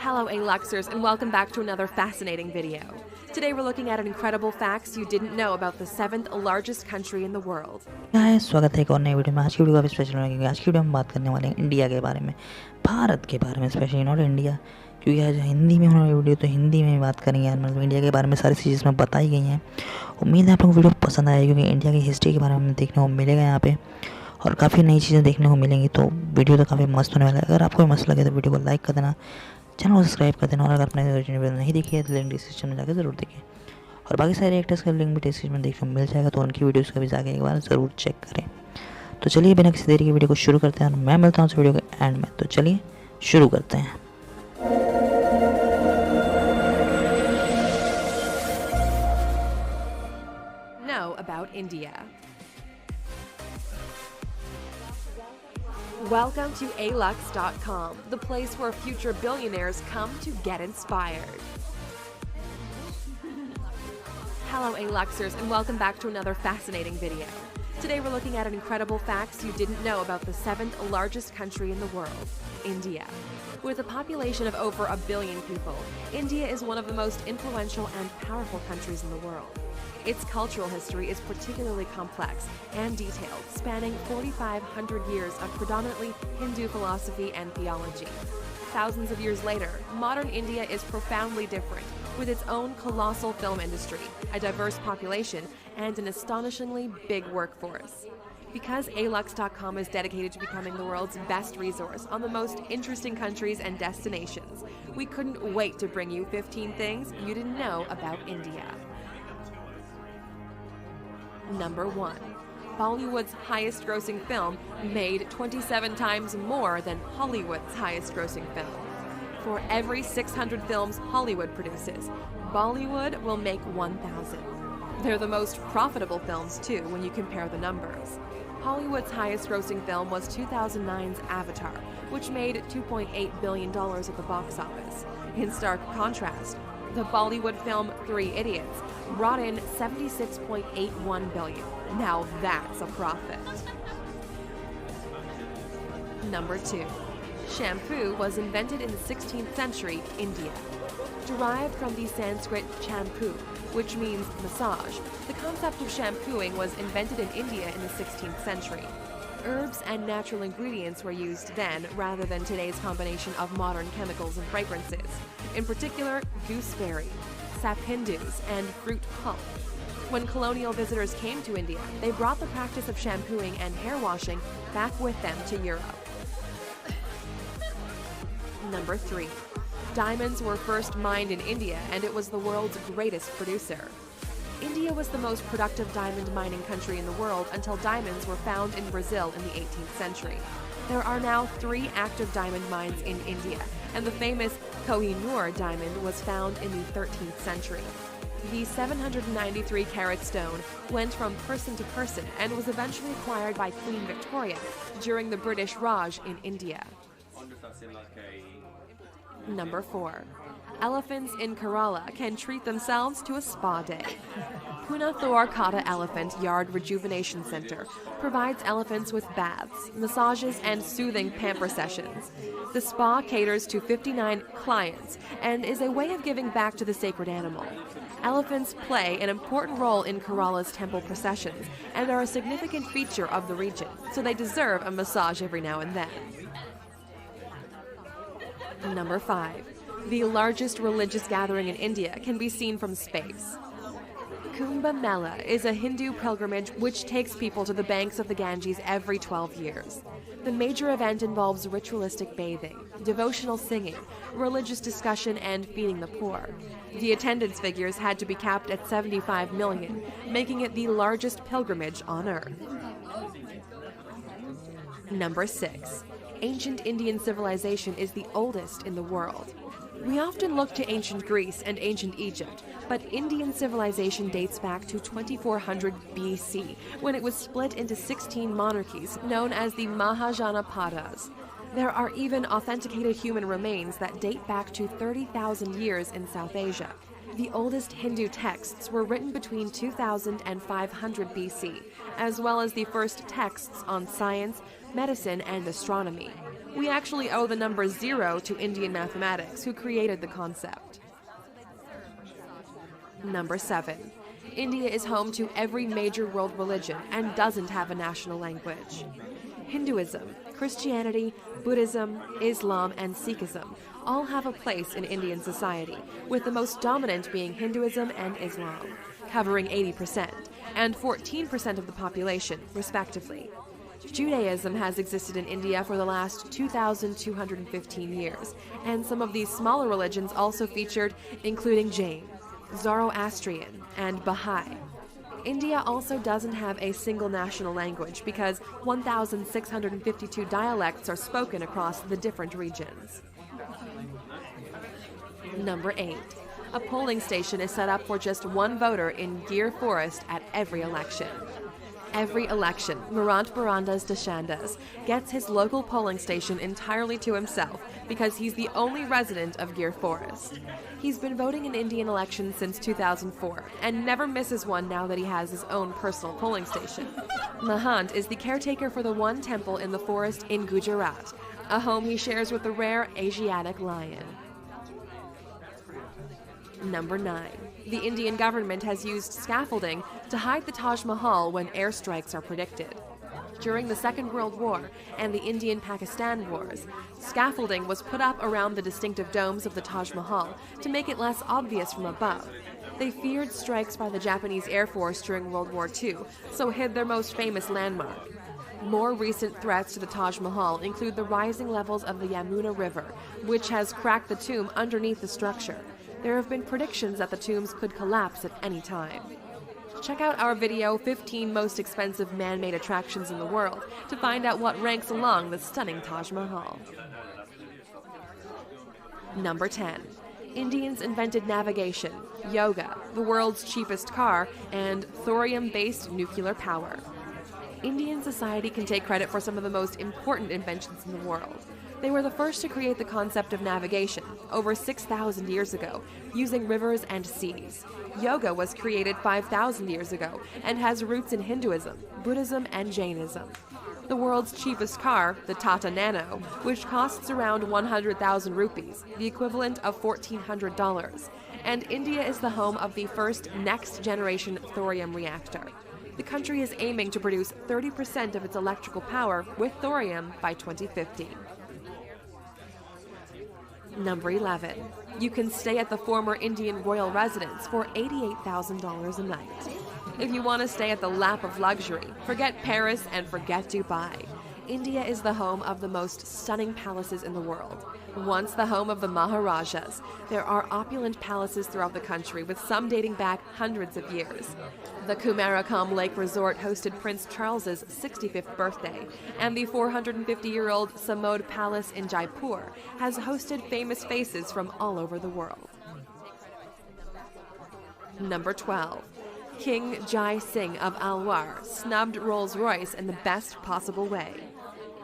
Hello A-Luxers and welcome back to another fascinating video. Today we're looking at incredible facts you didn't know about the 7th largest country in the world. हाय, स्वागत है एक और नई video में। आज की video काफ़ी special है क्योंकि आज की वीडियो में बात करने वाले हैं इंडिया के बारे में, भारत के बारे में, स्पेशली नॉट इंडिया, क्योंकि आज हिंदी में होने वाली वीडियो तो हिंदी में बात करेंगे यार। मतलब इंडिया के बारे में सारी चीज़ें इसमें बताई गई हैं। उम्मीद है आप लोगों को वीडियो पसंद आएगी क्योंकि इंडिया की हिस्ट्री के बारे में देखने को मिलेगा यहाँ पे और काफ़ी नई चीज़ें देखने को मिलेंगी। तो वीडियो तो काफ़ी मस्त होने वाला है। अगर आपको मस्त लगे तो वीडियो को लाइक कर देना, चैनल को सब्सक्राइब कर देना और अगर अपने वीडियो नहीं देखी है तो लिंक डिस्क्रिप्शन में जाकर ज़रूर देखें और बाकी सारे एक्टर्स का लिंक भी डिस्क्रिप्शन में देखने को मिल जाएगा, तो उनकी वीडियोस का भी जाके एक बार ज़रूर चेक करें। तो चलिए बिना किसी देरी की वीडियो को शुरू करते हैं और मैं मिलता हूँ उस वीडियो के एंड में। तो चलिए शुरू करते हैं। Know about India. Welcome to alux.com, the place where future billionaires come to get inspired. Hello A-Luxers and welcome back to another fascinating video. Today we're looking at incredible facts you didn't know about the 7th largest country in the world, India. With a population of over 1 billion people, India is one of the most influential and powerful countries in the world. Its cultural history is particularly complex and detailed, spanning 4,500 years of predominantly Hindu philosophy and theology. Thousands of years later, modern India is profoundly different, with its own colossal film industry, a diverse population, and an astonishingly big workforce. Because alux.com is dedicated to becoming the world's best resource on the most interesting countries and destinations, we couldn't wait to bring you 15 things you didn't know about India. Number 1. Bollywood's highest-grossing film made 27 times more than Hollywood's highest-grossing film. For every 600 films Hollywood produces, Bollywood will make 1,000. They're the most profitable films, too, when you compare the numbers. Hollywood's highest-grossing film was 2009's Avatar, which made $2.8 billion at the box office. In stark contrast, the Bollywood film 3 Idiots brought in $76.81 billion. Now that's a profit. Number 2. Shampoo was invented in the 16th century, India. Derived from the Sanskrit shampoo, which means massage, the concept of shampooing was invented in India in the 16th century. Herbs and natural ingredients were used then rather than today's combination of modern chemicals and fragrances, in particular gooseberry, saphindus, and fruit pulp. When colonial visitors came to India, they brought the practice of shampooing and hair washing back with them to Europe. Number 3. Diamonds were first mined in India, and it was the world's greatest producer. India was the most productive diamond mining country in the world until diamonds were found in Brazil in the 18th century. There are now 3 active diamond mines in India, and the famous Kohinoor diamond was found in the 13th century. The 793-carat stone went from person to person and was eventually acquired by Queen Victoria during the British Raj in India. Number 4. Elephants in Kerala can treat themselves to a spa day. Punathur Kata Elephant Yard Rejuvenation Center provides elephants with baths, massages, and soothing pamper sessions. The spa caters to 59 clients and is a way of giving back to the sacred animal. Elephants play an important role in Kerala's temple processions and are a significant feature of the region, so they deserve a massage every now and then. Number 5. The largest religious gathering in India can be seen from space. Kumbh Mela is a Hindu pilgrimage which takes people to the banks of the Ganges every 12 years. The major event involves ritualistic bathing, devotional singing, religious discussion, and feeding the poor. The attendance figures had to be capped at 75 million, making it the largest pilgrimage on Earth. Number 6. Ancient Indian civilization is the oldest in the world. We often look to ancient Greece and ancient Egypt, but Indian civilization dates back to 2400 BC, when it was split into 16 monarchies known as the Mahajanapadas. There are even authenticated human remains that date back to 30,000 years in South Asia. The oldest Hindu texts were written between 2000 and 500 BC, as well as the first texts on science, medicine, and astronomy. We actually owe the number 0 to Indian mathematics, who created the concept. Number 7. India is home to every major world religion and doesn't have a national language. Hinduism, Christianity, Buddhism, Islam, and Sikhism all have a place in Indian society, with the most dominant being Hinduism and Islam, covering 80% and 14% of the population, respectively. Judaism has existed in India for the last 2,215 years, and some of these smaller religions also featured, including Jain, Zoroastrian, and Baha'i. India also doesn't have a single national language because 1,652 dialects are spoken across the different regions. Number 8. A polling station is set up for just one voter in Gir Forest at every election. Every election, Marant Barandas Deshandas gets his local polling station entirely to himself because he's the only resident of Gir Forest. He's been voting in Indian elections since 2004 and never misses one now that he has his own personal polling station. Mahant is the caretaker for the one temple in the forest in Gujarat, a home he shares with the rare Asiatic lion. Number 9. The Indian government has used scaffolding to hide the Taj Mahal when airstrikes are predicted. During the Second World War and the Indian-Pakistan Wars, scaffolding was put up around the distinctive domes of the Taj Mahal to make it less obvious from above. They feared strikes by the Japanese Air Force during World War II, so hid their most famous landmark. More recent threats to the Taj Mahal include the rising levels of the Yamuna River, which has cracked the tomb underneath the structure. There have been predictions that the tombs could collapse at any time. Check out our video, 15 Most Expensive Man-Made Attractions in the World, to find out what ranks along the stunning Taj Mahal. Number 10. Indians invented navigation, yoga, the world's cheapest car, and thorium-based nuclear power. Indian society can take credit for some of the most important inventions in the world. They were the first to create the concept of navigation, over 6,000 years ago, using rivers and seas. Yoga was created 5,000 years ago and has roots in Hinduism, Buddhism, and Jainism. The world's cheapest car, the Tata Nano, which costs around 100,000 rupees, the equivalent of $1,400. And India is the home of the first next-generation thorium reactor. The country is aiming to produce 30% of its electrical power with thorium by 2050. Number 11. You can stay at the former Indian royal residence for $88,000 a night. If you want to stay at the lap of luxury, forget Paris and forget Dubai. India is the home of the most stunning palaces in the world. Once the home of the Maharajas, there are opulent palaces throughout the country, with some dating back hundreds of years. The Kumarakam Lake Resort hosted Prince Charles's 65th birthday, and the 450-year-old Samod Palace in Jaipur has hosted famous faces from all over the world. Number 12. King Jai Singh of Alwar snubbed Rolls-Royce in the best possible way.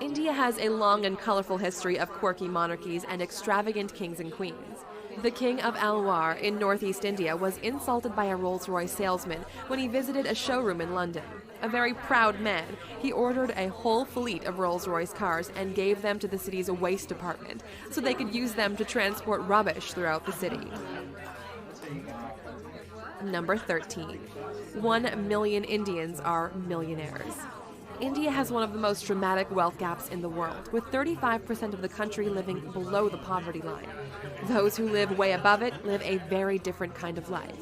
India has a long and colorful history of quirky monarchies and extravagant kings and queens. The King of Alwar in northeast India was insulted by a Rolls-Royce salesman when he visited a showroom in London. A very proud man, he ordered a whole fleet of Rolls-Royce cars and gave them to the city's waste department so they could use them to transport rubbish throughout the city. Number 13. 1 million Indians are millionaires. India has one of the most dramatic wealth gaps in the world, with 35% of the country living below the poverty line. Those who live way above it live a very different kind of life.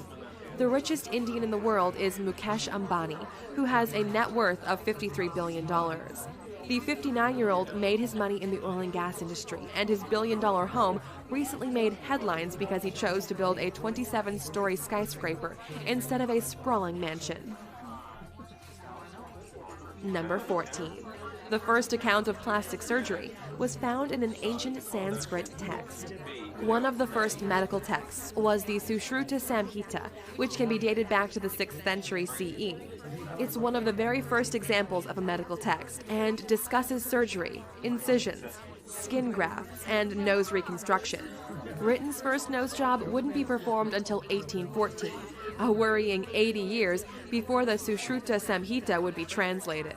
The richest Indian in the world is Mukesh Ambani, who has a net worth of $53 billion. The 59-year-old made his money in the oil and gas industry, and his billion-dollar home recently made headlines because he chose to build a 27-story skyscraper instead of a sprawling mansion. Number 14. The first account of plastic surgery was found in an ancient Sanskrit text. One of the first medical texts was the Sushruta Samhita, which can be dated back to the 6th century CE. It's one of the very first examples of a medical text and discusses surgery, incisions, skin grafts, and nose reconstruction. Britain's first nose job wouldn't be performed until 1814, a worrying 80 years before the Sushruta Samhita would be translated.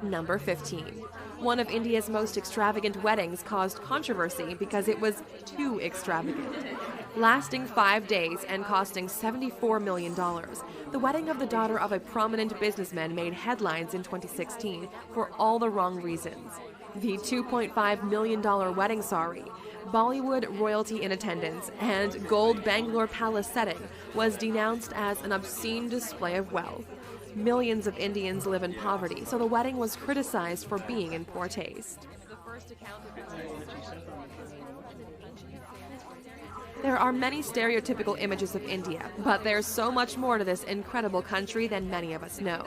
Number 15. One of India's most extravagant weddings caused controversy because it was too extravagant. Lasting 5 days and costing $74 million, the wedding of the daughter of a prominent businessman made headlines in 2016 for all the wrong reasons. The $2.5 million wedding sari, Bollywood royalty in attendance, and gold Bangalore palace setting was denounced as an obscene display of wealth. Millions of Indians live in poverty, so the wedding was criticized for being in poor taste. There are many stereotypical images of India, but there's so much more to this incredible country than many of us know.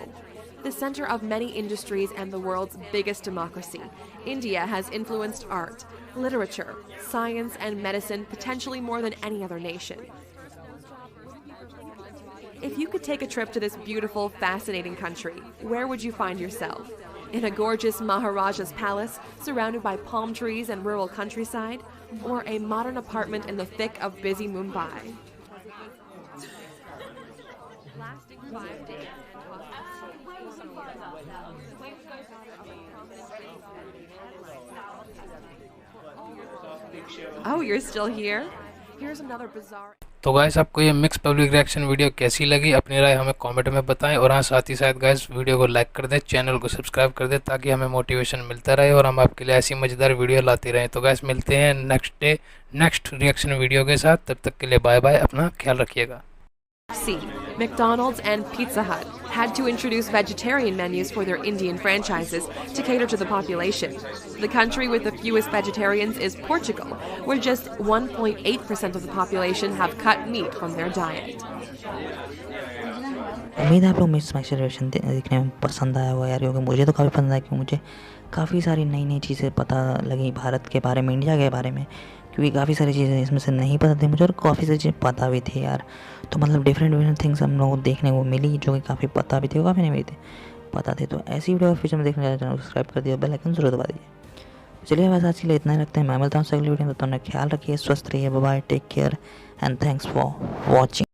The center of many industries and the world's biggest democracy, India has influenced art, literature, science, and medicine potentially more than any other nation. If you could take a trip to this beautiful, fascinating country, where would you find yourself? In a gorgeous Maharaja's palace, surrounded by palm trees and rural countryside, or a modern apartment in the thick of busy Mumbai? Lasting 5 days. Oh, you're still here? Here's another bizarre. तो guys आपको ये mix public reaction video कैसी लगी, अपनी राय हमें comment में बताएं। और हाँ, साथ ही साथ गाइस वीडियो को लाइक कर दें, चैनल को सब्सक्राइब कर दें, ताकि हमें मोटिवेशन मिलता रहे और हम आपके लिए ऐसी मज़ेदार वीडियो लाते रहें। तो गाइस मिलते हैं next day next reaction video के साथ। तब तक के लिए बाय बाय, अपना ख्याल रखिएगा। McDonald's and Pizza Hut had to introduce vegetarian menus for their Indian franchises to cater to the population. The country with the fewest vegetarians is Portugal, where just 1.8% of the population have cut meat from their diet. उम्मीद है आप लोग मेरी smash reaction देखने में पसंद आया होगा यार, क्योंकि मुझे तो काफ़ी पसंद आया, क्योंकि मुझे काफ़ी सारी नई नई चीज़ें पता लगी भारत के बारे में, इंडिया के बारे में, क्योंकि काफ़ी सारी चीज़ें इसमें से नहीं पता थी मुझे और काफ़ी सारी चीज़ें पता भी थी यार। तो मतलब डिफरेंट थिंग्स हम लोगों को देखने को मिली, जो कि काफ़ी पता भी थी और काफ़ी नहीं भी थी पता थे। तो ऐसी वीडियो फ्यूचर में देखने चैनल सब्सक्राइब कर दिया, बेल आइकन जरूर दबा दीजिए। चलिए बस आज के लिए इतना ही रखते हैं। मैं मिलता हूँ अगली वीडियो में, तो अपना ख्याल रखिए, स्वस्थ रहिए, bye bye, take care and thanks for watching.